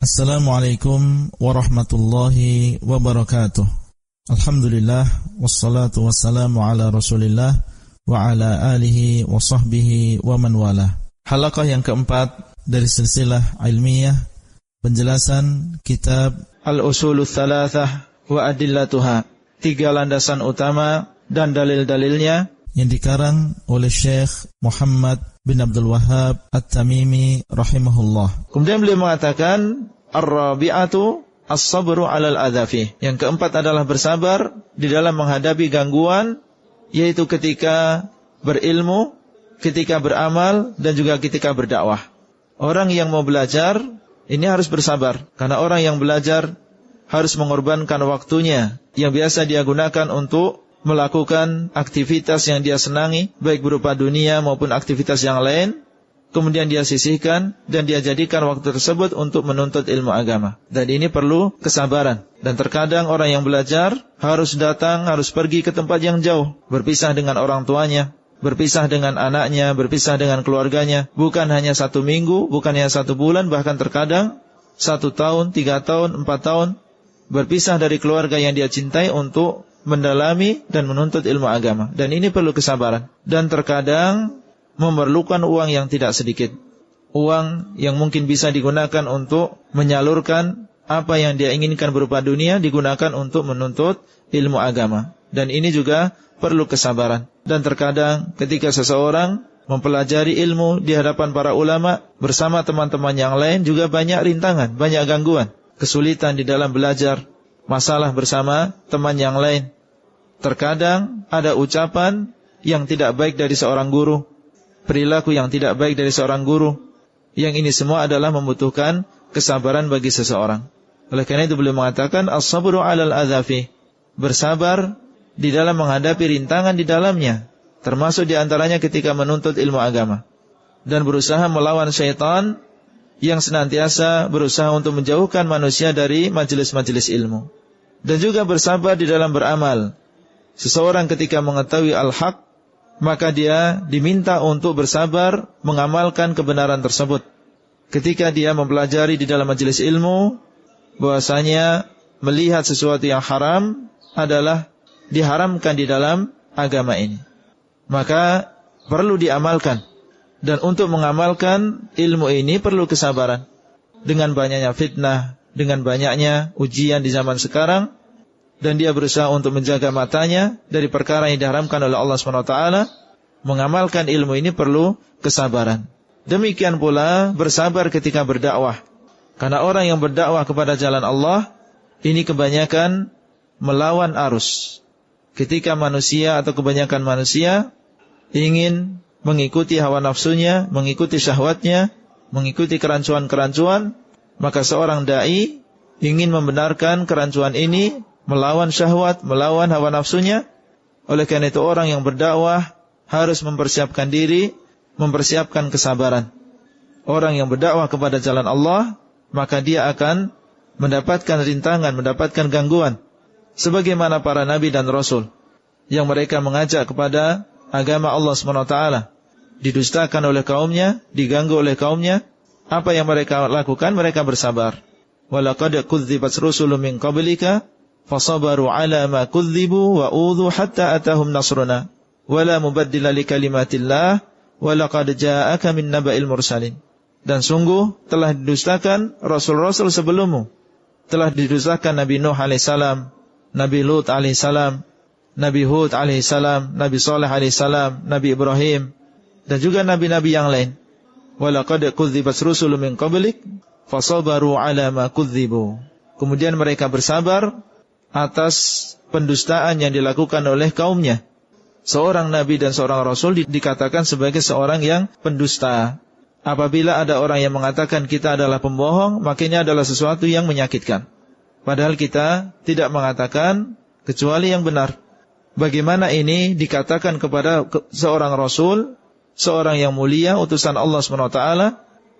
Assalamualaikum warahmatullahi wabarakatuh. Alhamdulillah, wassalatu wassalamu ala rasulillah wa ala alihi wa sahbihi wa man wala. Halaqah yang keempat dari silsilah ilmiah penjelasan kitab Al-Usulul Thalathah wa Adillatuha, 3 landasan utama dan dalil-dalilnya, yang dikarang oleh Syekh Muhammad bin Abdul Wahhab At-Tamimi rahimahullah. Kemudian beliau mengatakan, Ar-rabi'atu as-sabru 'alal adzafi. Yang keempat adalah bersabar di dalam menghadapi gangguan, yaitu ketika berilmu, ketika beramal, dan juga ketika berdakwah. Orang yang mau belajar ini harus bersabar, karena orang yang belajar harus mengorbankan waktunya yang biasa dia gunakan untuk melakukan aktivitas yang dia senangi, baik berupa dunia maupun aktivitas yang lain. Kemudian dia sisihkan dan dia jadikan waktu tersebut untuk menuntut ilmu agama. Dan ini perlu kesabaran. Dan terkadang orang yang belajar harus datang, harus pergi ke tempat yang jauh, berpisah dengan orang tuanya, berpisah dengan anaknya, berpisah dengan keluarganya. Bukan hanya 1 minggu, bukan hanya 1 bulan, bahkan terkadang 1 tahun, 3 tahun, 4 tahun, berpisah dari keluarga yang dia cintai untuk mendalami dan menuntut ilmu agama. Dan ini perlu kesabaran. Dan terkadang memerlukan uang yang tidak sedikit. Uang yang mungkin bisa digunakan untuk menyalurkan apa yang dia inginkan berupa dunia, digunakan untuk menuntut ilmu agama. Dan ini juga perlu kesabaran. Dan terkadang ketika seseorang mempelajari ilmu di hadapan para ulama bersama teman-teman yang lain, juga banyak rintangan, banyak gangguan, kesulitan di dalam belajar, masalah bersama teman yang lain. Terkadang ada ucapan yang tidak baik dari seorang guru, perilaku yang tidak baik dari seorang guru. Yang ini semua adalah membutuhkan kesabaran bagi seseorang. Oleh karena itu beliau mengatakan as-sabru 'alal adzafi, bersabar di dalam menghadapi rintangan di dalamnya, termasuk di antaranya ketika menuntut ilmu agama, dan berusaha melawan syaitan yang senantiasa berusaha untuk menjauhkan manusia dari majelis-majelis ilmu. Dan juga bersabar di dalam beramal. Seseorang ketika mengetahui al-haq, maka dia diminta untuk bersabar mengamalkan kebenaran tersebut. Ketika dia mempelajari di dalam majelis ilmu bahwasanya melihat sesuatu yang haram adalah diharamkan di dalam agama ini, maka perlu diamalkan. Dan untuk mengamalkan ilmu ini perlu kesabaran. Dengan banyaknya fitnah, dengan banyaknya ujian di zaman sekarang, dan dia berusaha untuk menjaga matanya dari perkara yang diharamkan oleh Allah SWT, mengamalkan ilmu ini perlu kesabaran. Demikian pula bersabar ketika berdakwah. Karena orang yang berdakwah kepada jalan Allah ini kebanyakan melawan arus. Ketika manusia atau kebanyakan manusia ingin mengikuti hawa nafsunya, mengikuti syahwatnya, mengikuti kerancuan-kerancuan, maka seorang da'i ingin membenarkan kerancuan ini, melawan syahwat, melawan hawa nafsunya. Oleh karena itu orang yang berdakwah harus mempersiapkan diri, mempersiapkan kesabaran. Orang yang berdakwah kepada jalan Allah, maka dia akan mendapatkan rintangan, mendapatkan gangguan. Sebagaimana para nabi dan rasul yang mereka mengajak kepada agama Allah SWT, didustakan oleh kaumnya, diganggu oleh kaumnya. Apa yang mereka lakukan? Mereka bersabar. Walaqad kudzibat rusulun min qablika fasabaru ala ma kudzibu wa udhu hatta atahum nasruna wala mubaddila likalimatillah walaqad ja'aka min naba'il mursalin. Dan sungguh telah didustakan rasul-rasul sebelummu. Telah didustakan Nabi Nuh alaihissalam, Nabi Lut alaihissalam, Nabi Hud alaihissalam, Nabi Saleh alaihissalam, Nabi Ibrahim, dan juga nabi-nabi yang lain. Walaqad kudzibat rusulun min qablik fasabaru ala ma kudzibu. Kemudian mereka bersabar atas pendustaan yang dilakukan oleh kaumnya. Seorang nabi dan seorang rasul dikatakan sebagai seorang yang pendusta. Apabila ada orang yang mengatakan kita adalah pembohong, maka ini adalah sesuatu yang menyakitkan. Padahal kita tidak mengatakan kecuali yang benar. Bagaimana ini dikatakan kepada seorang rasul, seorang yang mulia, utusan Allah SWT,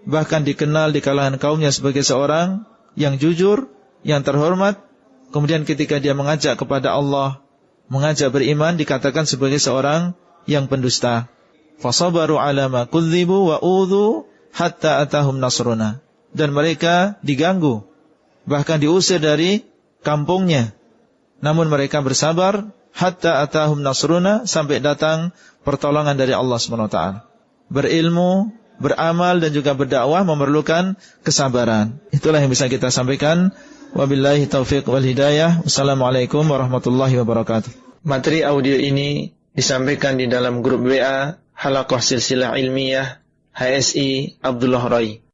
bahkan dikenal di kalangan kaumnya sebagai seorang yang jujur, yang terhormat. Kemudian ketika dia mengajak kepada Allah, mengajak beriman, dikatakan sebagai seorang yang pendusta. Fasabaru ala ma kudzibu wa udhu hatta atahum nasruna. dan mereka diganggu, bahkan diusir dari kampungnya. Namun mereka bersabar hatta atahum nasruna, sampai datang pertolongan dari Allah SWT. Berilmu, beramal dan juga berdakwah memerlukan kesabaran. Itulah yang bisa kita sampaikan. Wabillahi taufiq wal hidayah. Wassalamualaikum warahmatullahi wabarakatuh. Materi audio ini disampaikan di dalam grup WA Halaqah Silsilah Ilmiah HSI Abdullah Rai.